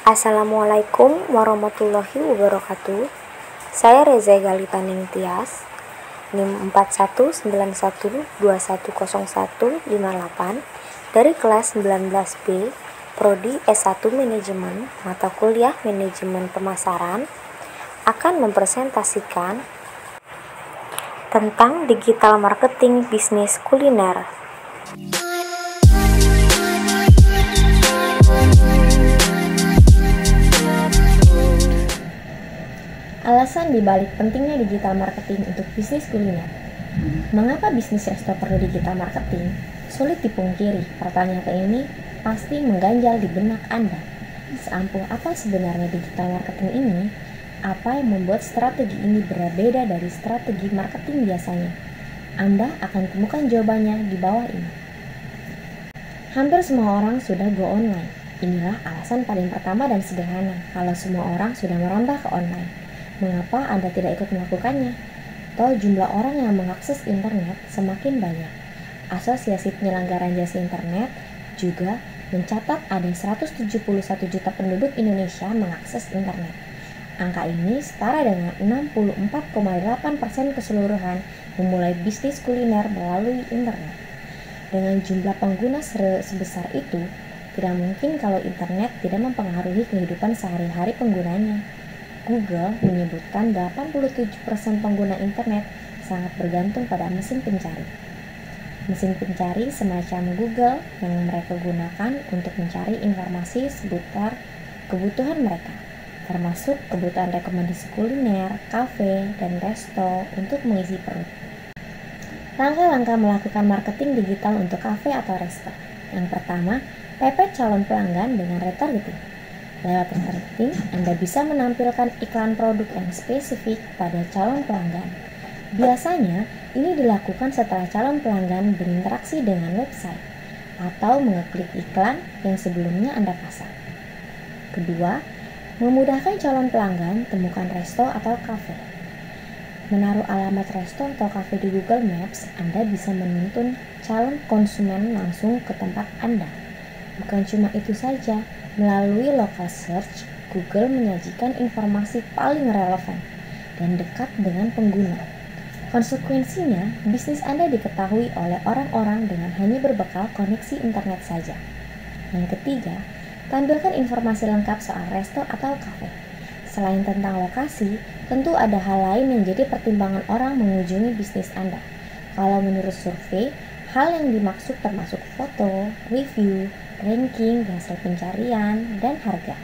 Assalamualaikum warahmatullahi wabarakatuh. Saya Reza Galita Ningtyas, NIM 4191210158 dari kelas 19B, Prodi S1 Manajemen, mata kuliah Manajemen Pemasaran, akan mempresentasikan tentang digital marketing bisnis kuliner. Alasan dibalik pentingnya digital marketing untuk bisnis kuliner. Mengapa bisnis resto perlu digital marketing? Sulit dipungkiri, pertanyaan ini pasti mengganjal di benak Anda. Seampuh apa sebenarnya digital marketing ini? Apa yang membuat strategi ini berbeda dari strategi marketing biasanya? Anda akan temukan jawabannya di bawah ini. Hampir semua orang sudah go online. Inilah alasan paling pertama dan sederhana kalau semua orang sudah merambah ke online. Mengapa Anda tidak ikut melakukannya? Toh jumlah orang yang mengakses internet semakin banyak. Asosiasi Penyelenggaraan Jasa Internet juga mencatat ada 171 juta penduduk Indonesia mengakses internet. Angka ini setara dengan 64,8% keseluruhan memulai bisnis kuliner melalui internet. Dengan jumlah pengguna sebesar itu, tidak mungkin kalau internet tidak mempengaruhi kehidupan sehari-hari penggunanya. Google menyebutkan 87% pengguna internet sangat bergantung pada mesin pencari. Mesin pencari semacam Google yang mereka gunakan untuk mencari informasi seputar kebutuhan mereka, termasuk kebutuhan rekomendasi kuliner, kafe, dan resto untuk mengisi perut. Langkah-langkah melakukan marketing digital untuk kafe atau resto. Yang pertama, pepet calon pelanggan dengan retargeting. Lewat retargeting, Anda bisa menampilkan iklan produk yang spesifik pada calon pelanggan. Biasanya, ini dilakukan setelah calon pelanggan berinteraksi dengan website atau mengeklik iklan yang sebelumnya Anda pasang. Kedua, memudahkan calon pelanggan temukan resto atau kafe. Menaruh alamat resto atau kafe di Google Maps, Anda bisa menuntun calon konsumen langsung ke tempat Anda. Bukan cuma itu saja, melalui local search, Google menyajikan informasi paling relevan dan dekat dengan pengguna. Konsekuensinya, bisnis Anda diketahui oleh orang-orang dengan hanya berbekal koneksi internet saja. Yang ketiga, tampilkan informasi lengkap soal resto atau kafe. Selain tentang lokasi, tentu ada hal lain yang jadi pertimbangan orang mengunjungi bisnis Anda. Kalau menurut survei, hal yang dimaksud termasuk foto, review, ranking, hasil pencarian, dan harga.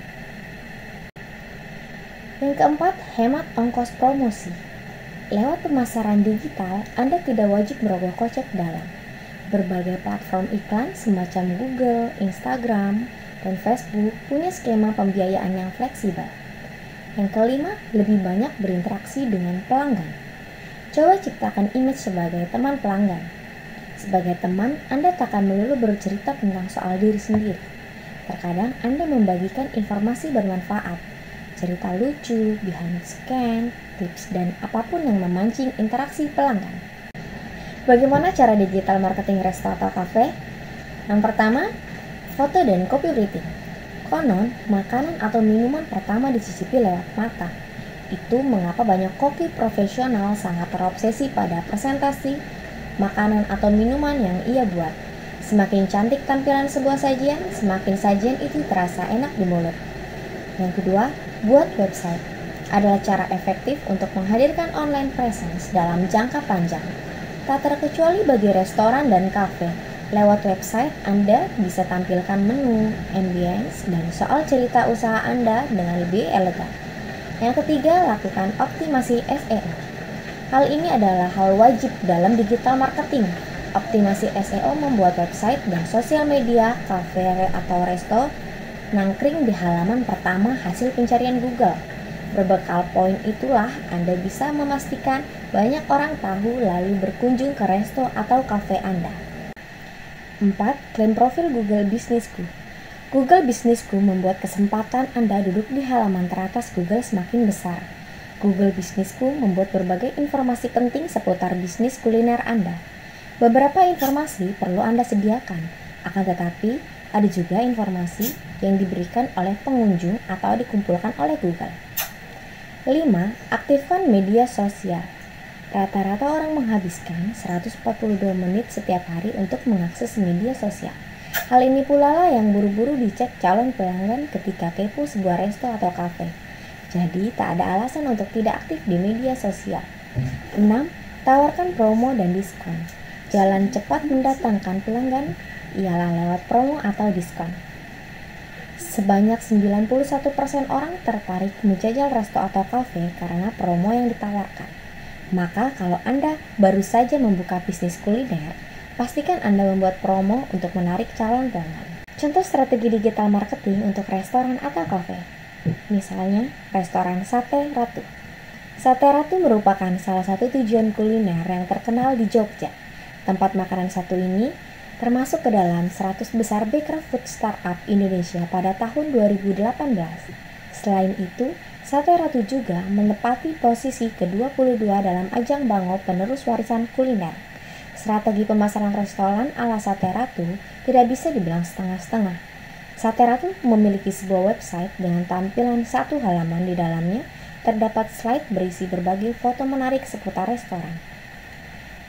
Yang keempat, hemat ongkos promosi. Lewat pemasaran digital, Anda tidak wajib merogoh kocek dalam. Berbagai platform iklan semacam Google, Instagram, dan Facebook punya skema pembiayaan yang fleksibel. Yang kelima, lebih banyak berinteraksi dengan pelanggan. Coba ciptakan image sebagai teman pelanggan. Sebagai teman, Anda tak akan melulu bercerita tentang soal diri sendiri. Terkadang Anda membagikan informasi bermanfaat, cerita lucu, behind scan, tips, dan apapun yang memancing interaksi pelanggan. Bagaimana cara digital marketing resto atau kafe? Yang pertama, foto dan copywriting. Konon, makanan atau minuman pertama dicicipi lewat mata. Itu mengapa banyak koki profesional sangat terobsesi pada presentasi makanan atau minuman yang ia buat. Semakin cantik tampilan sebuah sajian, semakin sajian itu terasa enak di mulut. Yang kedua, buat website. Adalah cara efektif untuk menghadirkan online presence dalam jangka panjang. Tak terkecuali bagi restoran dan kafe. Lewat website, Anda bisa tampilkan menu, ambience, dan soal cerita usaha Anda dengan lebih elegan. Yang ketiga, lakukan optimasi SEO. Hal ini adalah hal wajib dalam digital marketing. Optimasi SEO membuat website dan sosial media, kafe atau resto nangkring di halaman pertama hasil pencarian Google. Berbekal poin itulah Anda bisa memastikan banyak orang tahu lalu berkunjung ke resto atau kafe Anda. 4. Klaim profil Google Bisnisku. Google Bisnisku membuat kesempatan Anda duduk di halaman teratas Google semakin besar. Google Bisnisku membuat berbagai informasi penting seputar bisnis kuliner Anda. Beberapa informasi perlu Anda sediakan, akan tetapi Ada juga informasi yang diberikan oleh pengunjung atau dikumpulkan oleh Google. 5. Aktifkan media sosial. Rata-rata orang menghabiskan 142 menit setiap hari untuk mengakses media sosial. Hal ini pula lah yang buru-buru dicek calon pelanggan ketika kepo sebuah resto atau kafe. Jadi, tak ada alasan untuk tidak aktif di media sosial. 6. Tawarkan promo dan diskon. Jalan cepat mendatangkan pelanggan ialah lewat promo atau diskon. Sebanyak 91% orang tertarik menjajal resto atau kafe karena promo yang ditawarkan. Maka kalau Anda baru saja membuka bisnis kuliner, pastikan Anda membuat promo untuk menarik calon pelanggan. Contoh strategi digital marketing untuk restoran atau kafe. Misalnya, restoran Sate Ratu. Sate Ratu merupakan salah satu tujuan kuliner yang terkenal di Jogja. Tempat makanan satu ini termasuk ke dalam 100 besar baker food startup Indonesia pada tahun 2018. Selain itu, Sate Ratu juga menempati posisi ke-22 dalam ajang Bango penerus warisan kuliner. Strategi pemasaran restoran ala Sate Ratu tidak bisa dibilang setengah-setengah. Sate Ratu memiliki sebuah website dengan tampilan satu halaman. Di dalamnya terdapat slide berisi berbagai foto menarik seputar restoran.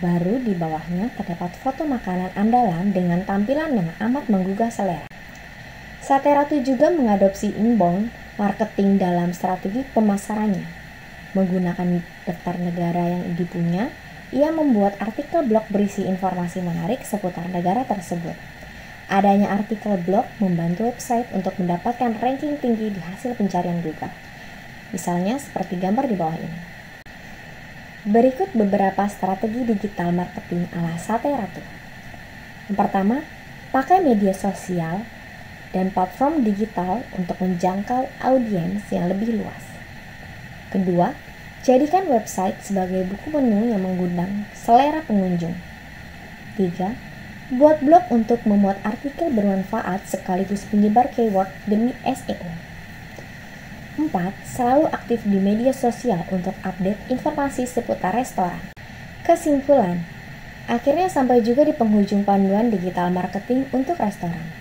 Baru di bawahnya terdapat foto makanan andalan dengan tampilan yang amat menggugah selera. Sate Ratu juga mengadopsi inbound marketing dalam strategi pemasarannya. Menggunakan daftar negara yang dipunya, ia membuat artikel blog berisi informasi menarik seputar negara tersebut. Adanya artikel blog membantu website untuk mendapatkan ranking tinggi di hasil pencarian Google. Misalnya seperti gambar di bawah ini. Berikut beberapa strategi digital marketing ala Sate Ratu. Yang pertama, pakai media sosial dan platform digital untuk menjangkau audiens yang lebih luas. Kedua, jadikan website sebagai buku menu yang mengundang selera pengunjung. 3. Buat blog untuk memuat artikel bermanfaat sekaligus penyebar keyword demi SEO. 4. Selalu aktif di media sosial untuk update informasi seputar restoran. Kesimpulan, akhirnya sampai juga di penghujung panduan digital marketing untuk restoran.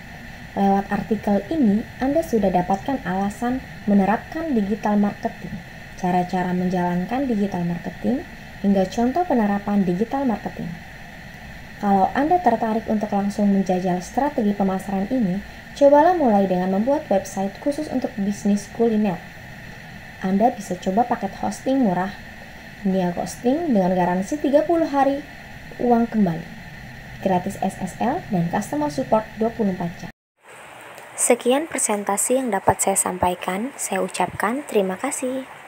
Lewat artikel ini, Anda sudah dapatkan alasan menerapkan digital marketing, cara-cara menjalankan digital marketing, hingga contoh penerapan digital marketing. Kalau Anda tertarik untuk langsung menjajal strategi pemasaran ini, cobalah mulai dengan membuat website khusus untuk bisnis kuliner. Anda bisa coba paket hosting murah, Nia Ghosting dengan garansi 30 hari uang kembali, gratis SSL, dan customer support 24 jam. Sekian presentasi yang dapat saya sampaikan. Saya ucapkan terima kasih.